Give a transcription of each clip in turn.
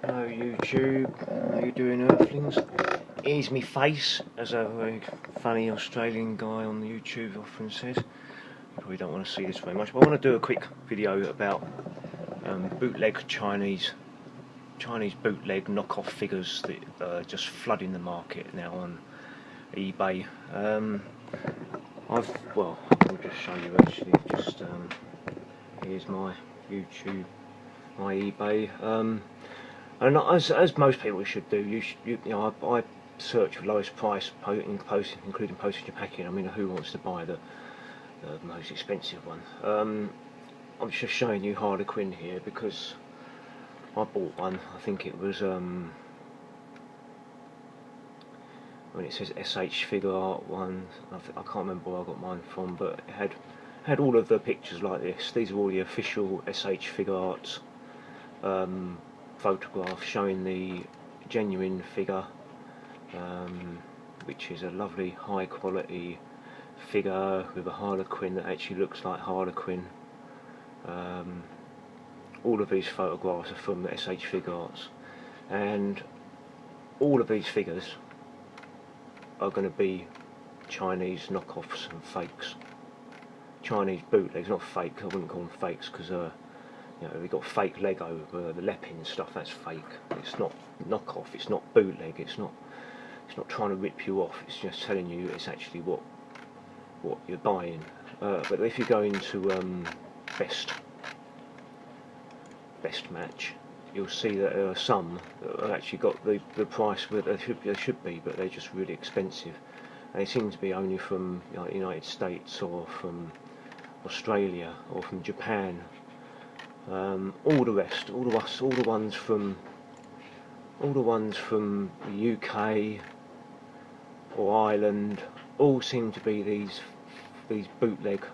Hello YouTube, how you doing Earthlings? Here's me face, as a very funny Australian guy on the YouTube often says. You probably don't want to see this very much, but I want to do a quick video about bootleg Chinese bootleg knockoff figures that are just flooding the market now on eBay. I'll just show you actually, here's my YouTube, my eBay. And as most people should do, I search for lowest price, including postage and packing. I mean, who wants to buy the most expensive one? I'm just showing you Harlequin here because I bought one. I think it was when it says S.H.Figuarts one. I can't remember where I got mine from, but it had all of the pictures like this. These are all the official S.H.Figuarts photograph showing the genuine figure, which is a lovely high quality figure with a Harlequin that actually looks like Harlequin. All of these photographs are from S.H.Figuarts, and all of these figures are going to be Chinese knockoffs and fakes. Chinese bootlegs, not fake. I wouldn't call them fakes because we've got fake Lego, the Lepin stuff. That's fake. It's not knockoff. It's not bootleg. It's not trying to rip you off. It's just telling you it's actually what you're buying. But if you go into best match, you'll see that there are some that have actually got the price where they should be, but they're just really expensive. And they seem to be only from the United States or from Australia or from Japan. All the rest, all the ones from the UK or Ireland, all seem to be these bootleg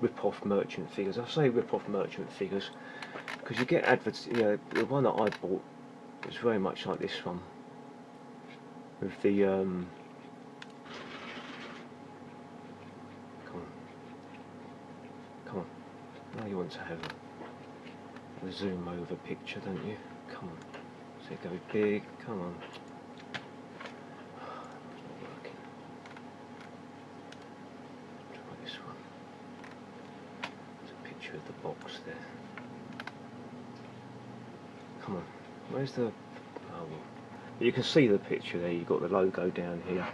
rip-off merchant figures. I say rip-off merchant figures because you get adverts. The one that I bought was very much like this one, with the come on. Now you want to have a zoom over picture, don't you? Come on. So it goes big. Come on. It's not working. Try this one. There's a picture of the box there. Come on. Where's the? Oh well. You can see the picture there. You've got the logo down here.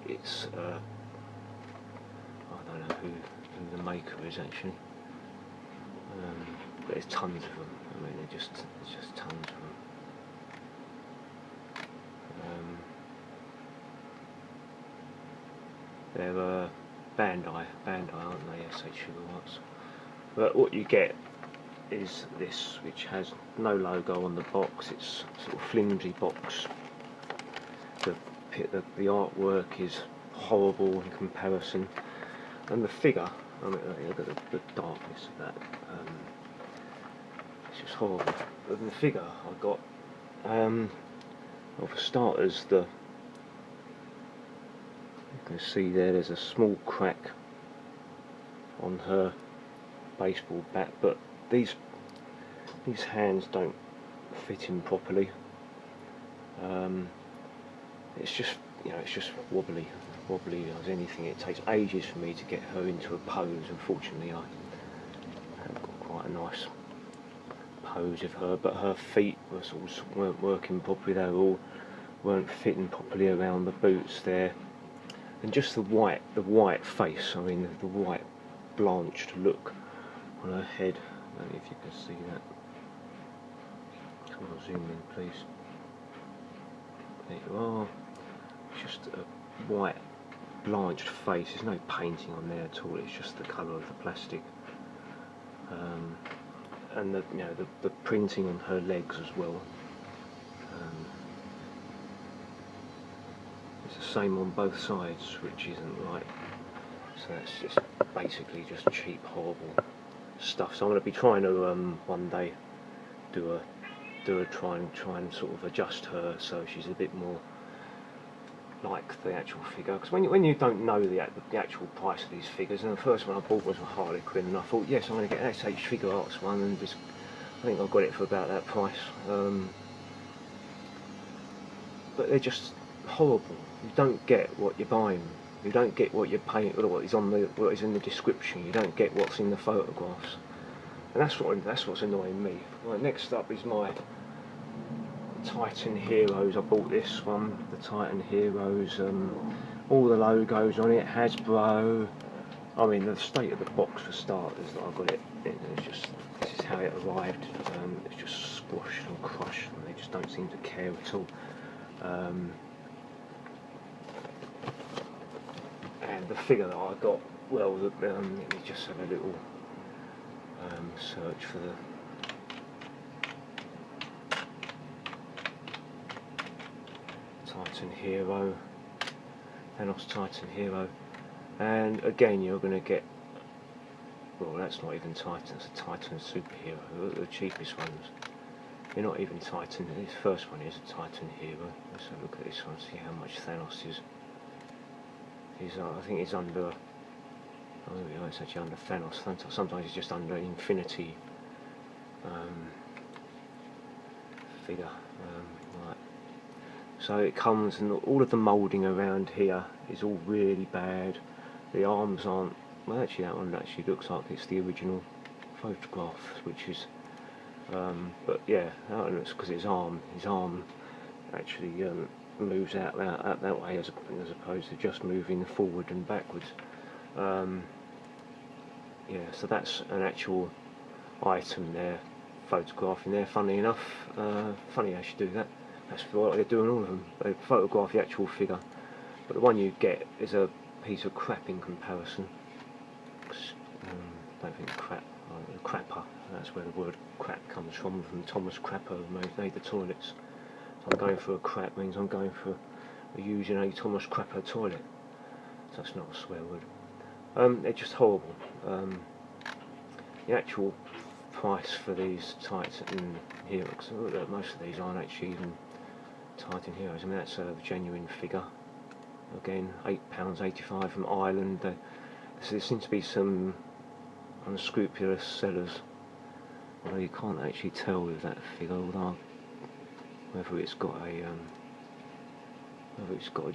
It's I don't know who the maker is actually. But there's tons of them. I mean, there's just tons of them. They're Bandai, aren't they? S.H.Figuarts. But what you get is this, which has no logo on the box. It's sort of flimsy box. The artwork is horrible in comparison, and the figure. I mean, look at the darkness of that. It's just horrible. But the figure I got, well, for starters, you can see there's a small crack on her baseball bat, but these hands don't fit in properly. It's just wobbly as anything. It takes ages for me to get her into a pose. Unfortunately, I have got quite a nice pose of her, but her feet weren't working properly. They weren't fitting properly around the boots there, and just the white face. I mean, the white blanched look on her head. I don't know if you can see that. Come on, zoom in, please. There you are. Just a white blanched face. There's no painting on there at all. It's just the colour of the plastic, and the printing on her legs as well. It's the same on both sides, which isn't right. So that's just basically just cheap, horrible stuff. So I'm going to be trying to one day try and sort of adjust her so she's a bit more like the actual figure, because when you don't know the actual price of these figures, and the first one I bought was a Harlequin, and I thought, yes, I'm going to get an S.H.Figuarts one and just I think I got it for about that price. But they're just horrible. You don't get what you're buying. You don't get what you're paying, or what is in the description. You don't get what's in the photographs, and that's what's annoying me. Right, next up is my Titan Heroes. I bought this one, the Titan Heroes. All the logos on it, Hasbro. I mean, the state of the box for starters. I got it. It's just, this is how it arrived. It's just squashed and crushed, and they just don't seem to care at all. And the figure that I got, well, let me just have a little search for the Titan Hero, Thanos Titan Hero, and again you're going to get, well, that's not even Titan, it's a Titan superhero, the cheapest ones. They're not even Titan. This first one is a Titan Hero. Let's have a look at this one, see how much Thanos is. I think he's under, oh there we go, it's actually under Thanos. Sometimes he's just under Infinity figure. Right. So it comes, and all of the moulding around here is all really bad. The arms aren't, well actually that one actually looks like it's the original photograph, which is, but yeah, that looks, because his arm actually moves out that way as opposed to just moving forward and backwards. Yeah, so that's an actual item there, photographing there. Funny enough, funny how she do that. That's what they're doing, all of them. They photograph the actual figure, but the one you get is a piece of crap in comparison. Don't think crap, crapper. That's where the word crap comes from Thomas Crapper, who made the toilets. So I'm going for a crap means I'm going for using a Thomas Crapper toilet. So that's not a swear word. They're just horrible. The actual price for these Titan Heroes, most of these aren't actually even Titan Heroes. I mean, that's a genuine figure. Again, £8.85 from Ireland. There seems to be some unscrupulous sellers, although you can't actually tell with that figure, although whether it's got a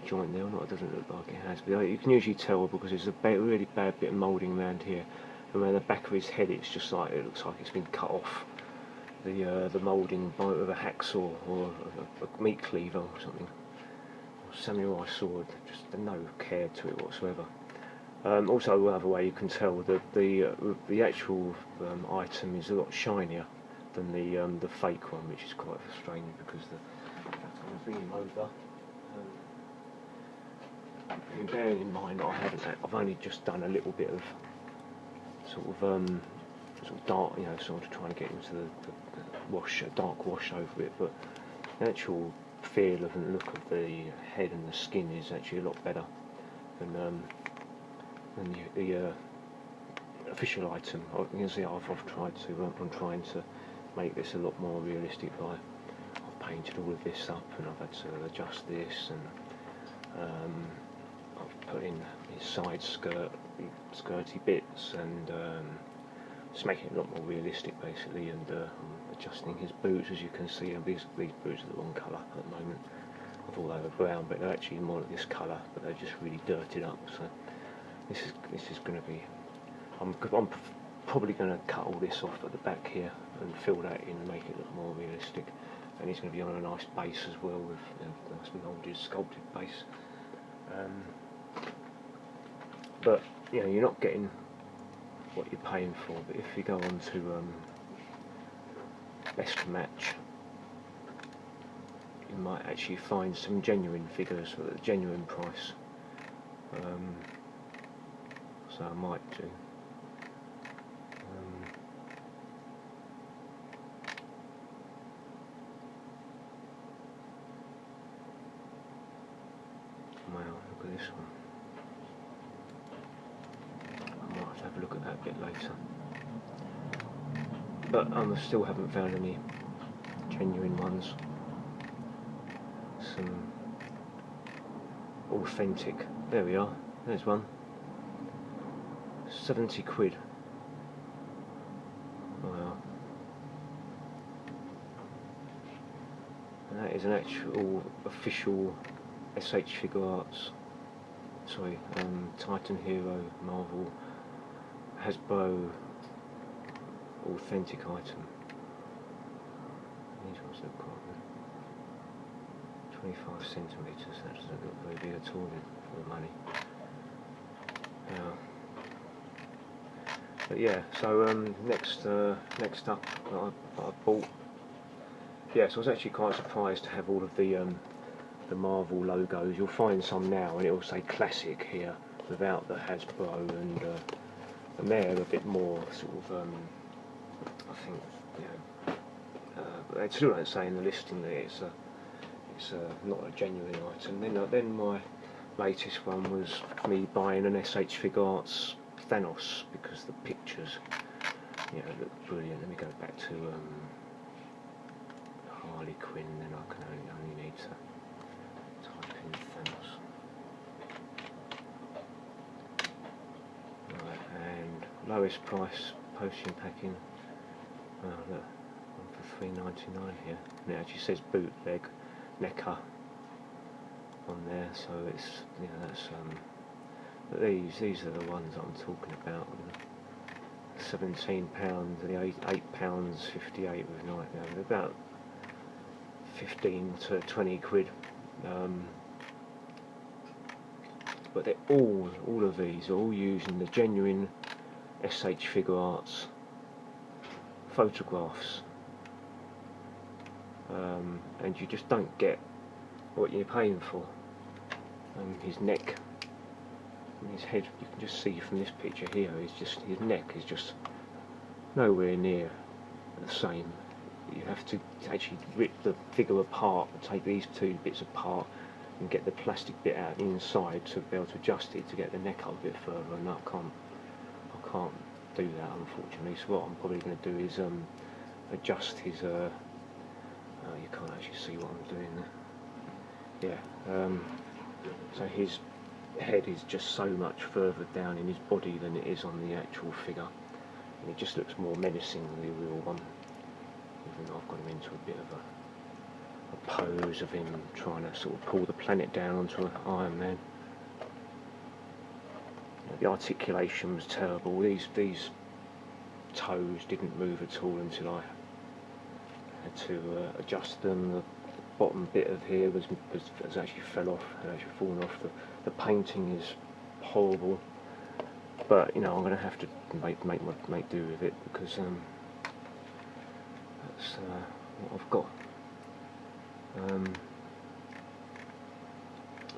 joint there or not. It doesn't look like it has, but you can usually tell because there's a really bad bit of moulding around here, and around the back of his head it's just like, it looks like it's been cut off, the moulding with a hacksaw or a meat cleaver or something, or samurai sword. Just no care to it whatsoever. Also, another way you can tell that the actual item is a lot shinier than the fake one, which is quite frustrating because I'm bringing him over. Bearing in mind that I've only just done a little bit of sort of dark, sort of trying to get into the dark wash over it, but the actual feel of and look of the head and the skin is actually a lot better than the official item. You can see I'm trying to make this a lot more realistic. I've painted all of this up, and I've had to adjust this, and I've put in his side skirty bits, and just making it a lot more realistic basically, and I'm adjusting his boots. As you can see, and these boots are the wrong colour at the moment. I thought they were brown, but they're actually more like this colour, but they're just really dirtied up. So this is going to be, I'm probably going to cut all this off at the back here and fill that in and make it look more realistic. And he's going to be on a nice base as well, with a nice molded, sculpted base. But you're not getting what you're paying for. But if you go on to best match, you might actually find some genuine figures at a genuine price. So I might do. Wow, look at this one. I might have to have a look at that a bit later. But I still haven't found any genuine ones. Some authentic. There we are. There's one. 70 quid. Wow. That is an actual official S.H.Figuarts, sorry, Titan Hero Marvel Hasbro authentic item. These ones look quite good. 25 centimetres, that doesn't look very big at all for the money. But yeah, so next up I bought. Yeah, so I was actually quite surprised to have all of the Marvel logos. You'll find some now, and it will say classic here without the Hasbro, and they're a bit more sort of I think, you know, they still don't say in the listing that it's not a genuine item. Then my latest one was me buying an S.H.Figuarts Thanos, because the pictures, you know, look brilliant. Let me go back to Harley Quinn, then I can only need to type in Thanos. Right, and lowest price potion packing. Oh look, one for $3.99 here. And it actually says bootleg NECA on there, so it's, you know, that's but these are the ones that I'm talking about. £17, the £8.58 with night now. They're about 15 to 20 quid. But they're all of these are all using the genuine S.H.Figuarts photographs, and you just don't get what you're paying for. His neck and his head, you can just see from this picture here, is just, his neck is just nowhere near the same. You have to actually rip the figure apart, take these two bits apart and get the plastic bit out inside to be able to adjust it to get the neck up a bit further, and I can't do that, unfortunately. So what I'm probably going to do is adjust his you can't actually see what I'm doing there. Yeah, so his head is just so much further down in his body than it is on the actual figure, and it just looks more menacing than the real one, even though I've got him into a bit of a pose of him trying to sort of pull the planet down onto an Iron Man. The articulation was terrible. These toes didn't move at all until I had to adjust them. The bottom bit of here was actually fell off, had actually fallen off. The painting is horrible, but you know, I'm going to have to make do with it, because that's what I've got.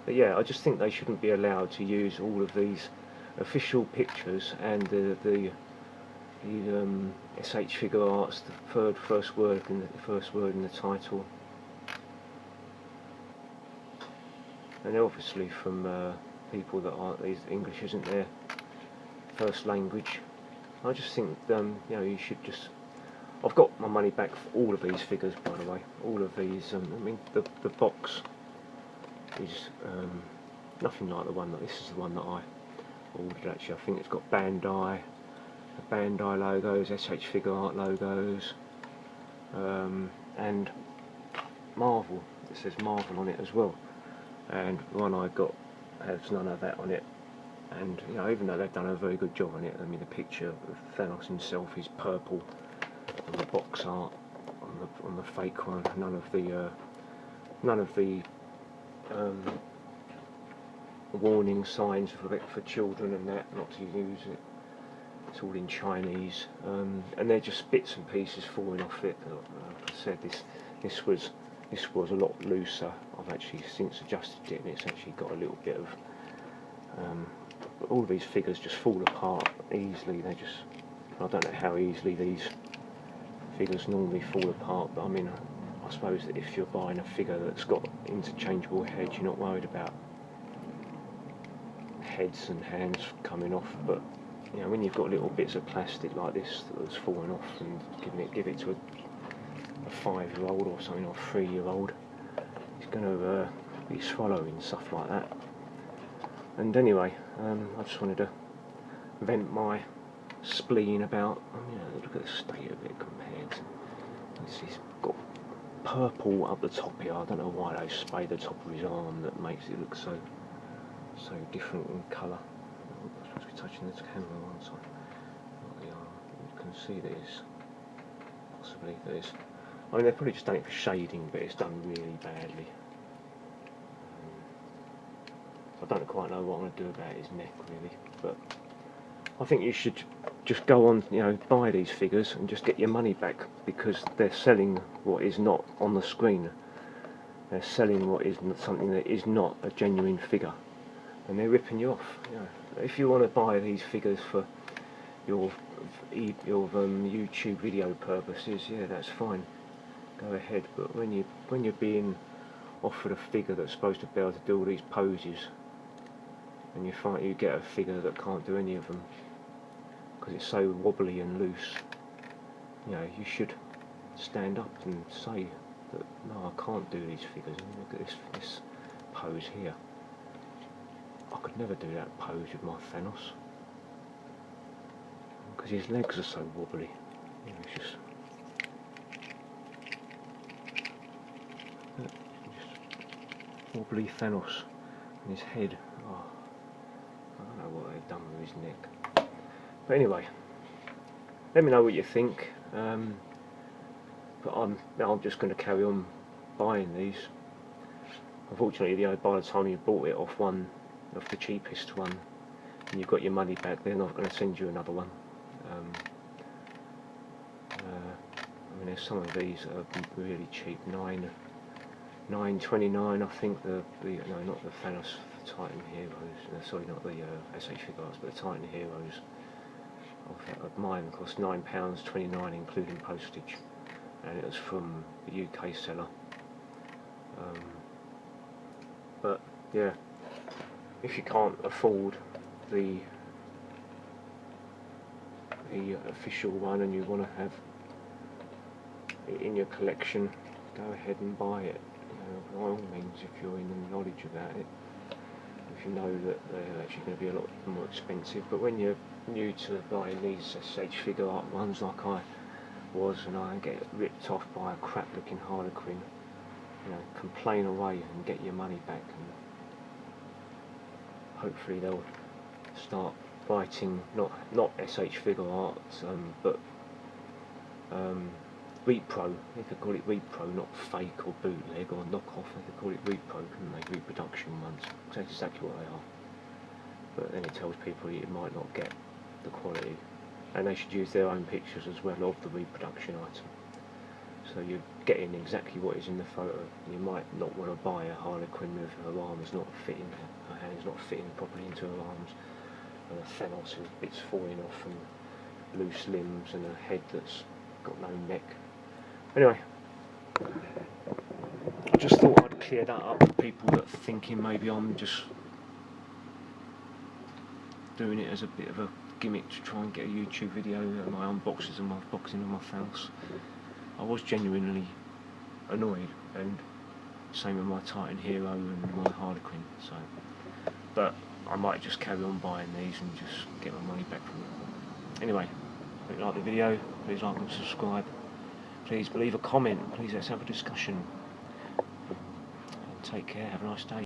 But yeah, I just think they shouldn't be allowed to use all of these official pictures and the S.H.Figuarts, the first word in the title, and obviously from people that aren't, English isn't their first language. I just think you know, you should just. I've got my money back for all of these figures, by the way. All of these. I mean, the box is nothing like the one that this is the one that I ordered. Actually, I think it's got Bandai, the Bandai logos, S.H.Figuarts logos, and Marvel. It says Marvel on it as well. And the one I got has none of that on it. And you know, even though they've done a very good job on it, I mean, the picture of Thanos himself is purple on the box art, on the fake one. None of the warning signs for children and that, not to use it. It's all in Chinese, and they're just bits and pieces falling off it. Like I said, this was a lot looser. I've actually since adjusted it, and it's actually got a little bit of. All of these figures just fall apart easily. I don't know how easily these figures normally fall apart, but I mean, I suppose that if you're buying a figure that's got interchangeable heads, you're not worried about heads and hands coming off. But you know, when you've got little bits of plastic like this that's falling off and give it to a 5-year-old or something, or a 3-year-old, he's going to be swallowing stuff like that. And anyway, I just wanted to vent my spleen about, you know, look at the state of it compared to this. He's got purple up the top here. I don't know why they sprayed the top of his arm that makes it look so different in colour. I'm supposed to be touching this camera one side. Not the arm. You can see this. Possibly this. I mean, they've probably just done it for shading, but it's done really badly. I don't quite know what I'm going to do about his neck really, but I think you should just go on, you know, buy these figures and just get your money back, because they're selling what is not on the screen. They're selling what is something that is not a genuine figure, and they're ripping you off. You know, if you want to buy these figures for your YouTube video purposes, yeah, that's fine. Go ahead. But when you're being offered a figure that's supposed to be able to do all these poses, and you get a figure that can't do any of them because it's so wobbly and loose, you know, you should stand up and say that no, I can't do these figures. Look at this pose here. I could never do that pose with my Thanos because his legs are so wobbly. You know, it's just wobbly Thanos and his head. Oh, I don't know what they've done with his neck. But anyway, let me know what you think. But I'm just going to carry on buying these. Unfortunately, by the time you bought it off the cheapest one, and you've got your money back, they're not going to send you another one. I mean, there's some of these that are really cheap, $9.29. I think no, not the Thanos Titan Heroes. Sorry, not the S.H.Figuarts, but the Titan Heroes. Of mine cost £9.29 including postage, and it was from the UK seller. But yeah, if you can't afford the official one and you want to have it in your collection, go ahead and buy it. You know, by all means, if you're in the knowledge about it, if you know that they're actually going to be a lot more expensive. But when you're new to buying these S.H.Figuarts ones like I was, and I get ripped off by a crap looking Harlequin, you know, complain away and get your money back, and hopefully they'll start writing not S.H.Figuarts, but repro. They could call it repro, not fake or bootleg or knockoff. They could call it repro, couldn't they? Reproduction ones. That's exactly what they are. But then it tells people you might not get the quality, and they should use their own pictures as well of the reproduction item. So you're getting exactly what is in the photo. You might not want to buy a Harlequin with her arms not fitting, her hands not fitting properly into her arms, and a Thanos with bits falling off and loose limbs, and a head that's got no neck. Anyway, I just thought I'd clear that up for people that are thinking maybe I'm just doing it as a bit of a gimmick to try and get a YouTube video of my unboxings and my boxing of my Thanos. I was genuinely annoyed, and same with my Titan Hero and my Harlequin. So, but I might just carry on buying these and just get my money back from them. Anyway, if you like the video, please like and subscribe. Please leave a comment. Please let's have a discussion. Take care. Have a nice day.